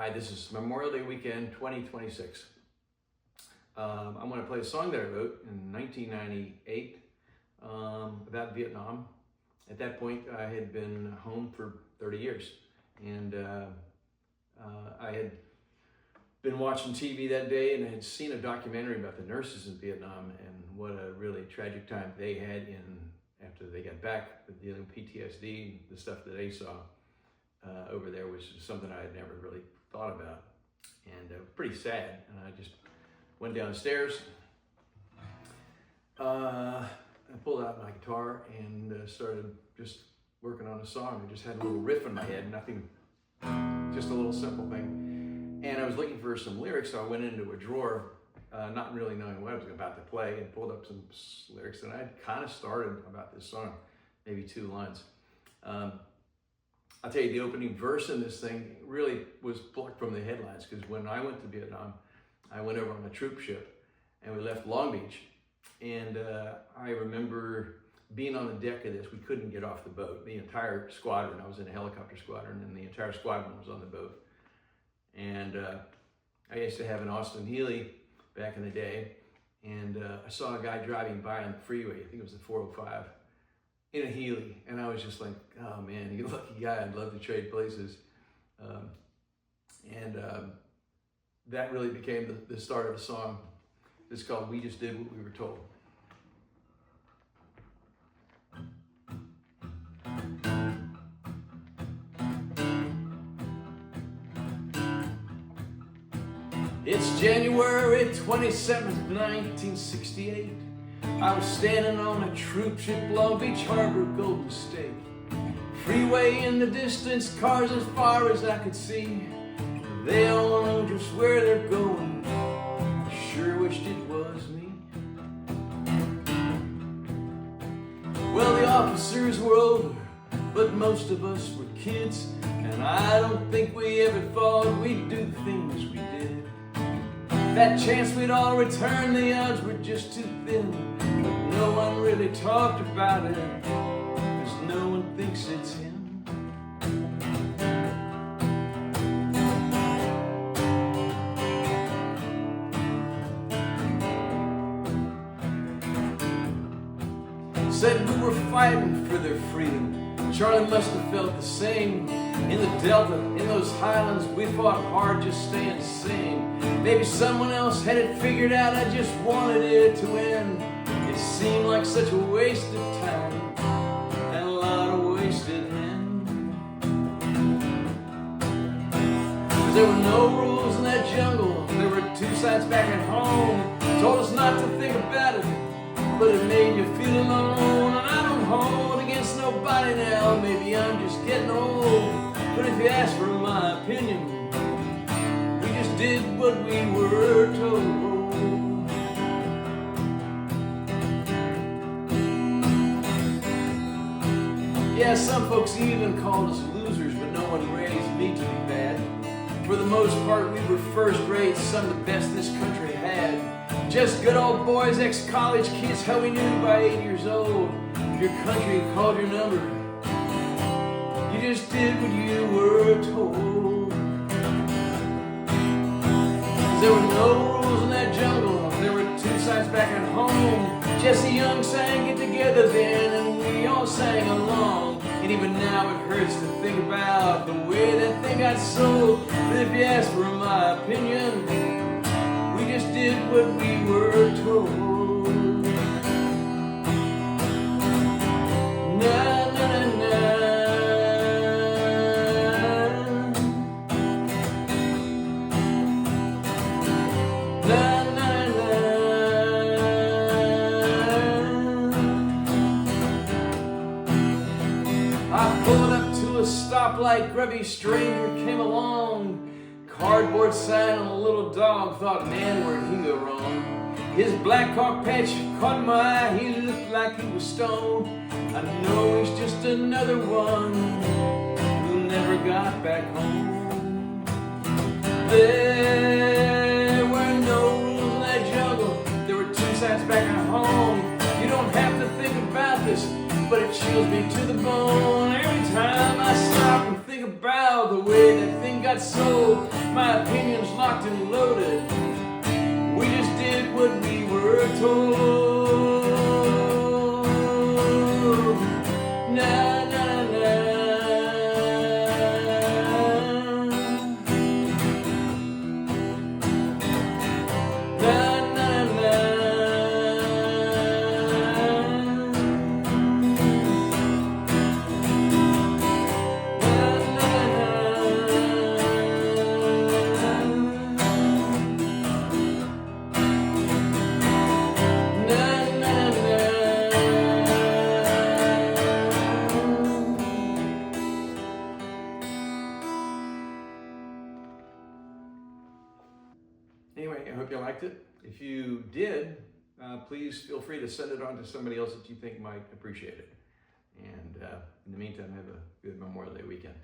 Hi, this is Memorial Day weekend 2026. I'm going to play a song that I wrote in 1998 about Vietnam. At that point, I had been home for 30 years, and I had been watching TV that day, and I had seen a documentary about the nurses in Vietnam and what a really tragic time they had after they got back, with dealing with PTSD. The stuff that they saw over there was something I had never really thought about, and pretty sad. And I just went downstairs, I pulled out my guitar and started just working on a song. I just had a little riff in my head, nothing, just a little simple thing. And I was looking for some lyrics, so I went into a drawer, not really knowing what I was about to play, and pulled up some lyrics. And I kind of started about this song, maybe 2 lines. I'll tell you, the opening verse in this thing really was plucked from the headlines, because when I went to Vietnam, I went over on a troop ship, and we left Long Beach. And I remember being on the deck of this. We couldn't get off the boat. The entire squadron, I was in a helicopter squadron, and the entire squadron was on the boat. And I used to have an Austin Healey back in the day, and I saw a guy driving by on the freeway, I think it was the 405, in a Healey, and I was just like, oh man, you lucky guy, I'd love to trade places. That really became the start of the song. It's called We Just Did What We Were Told. It's January 27th, 1968. I was standing on a troop ship, Long Beach Harbor, Golden State. Freeway in the distance, cars as far as I could see. They all know just where they're going. I sure wished it was me. Well, the officers were older, but most of us were kids. And I don't think we ever thought we'd do the things we did. That chance we'd all return, the odds were just too thin. But no one really talked about it, 'cause no one thinks it's him. Said we were fighting for their freedom. Charlie must have felt the same. In the Delta, in those highlands, we fought hard just staying sane. Maybe someone else had it figured out, I just wanted it to end. It seemed like such a waste of time, and a lot of wasted men. 'Cause there were no rules in that jungle, there were 2 sides back at home. Told us not to think about it, but it made you feel alone. And I don't hold against nobody now, maybe I'm just getting old. But if you ask for my opinion, we just did what we were told. Yeah, some folks even called us losers, but no one raised me to be bad. For the most part, we were first rate, some of the best this country had. Just good old boys, ex-college kids, how we knew by 8 years old. If your country called your number, you just did what you were told. 'Cause there were no rules in that jungle, there were 2 sides back at home. Jesse Young sang Get Together then, and we all sang along. And even now it hurts to think about the way that thing got sold. But if you ask for my opinion, we just did what we were told. Na na na na. Na na na. I pulled up to a stoplight, grubby stranger came along. Cardboard sign on a little dog, thought, man, where'd he go wrong? His black car patch caught my eye, he looked like he was stoned. I know he's just another one who never got back home. There were no rules in that jungle, there were 2 sides back at home. You don't have to think about this, but it chills me to the bone. Every time I stop and think about the way that thing got sold, locked and loaded. We just did what we were told. Na na na. Na na na. Anyway, I hope you liked it. If you did, please feel free to send it on to somebody else that you think might appreciate it. And in the meantime, have a good Memorial Day weekend.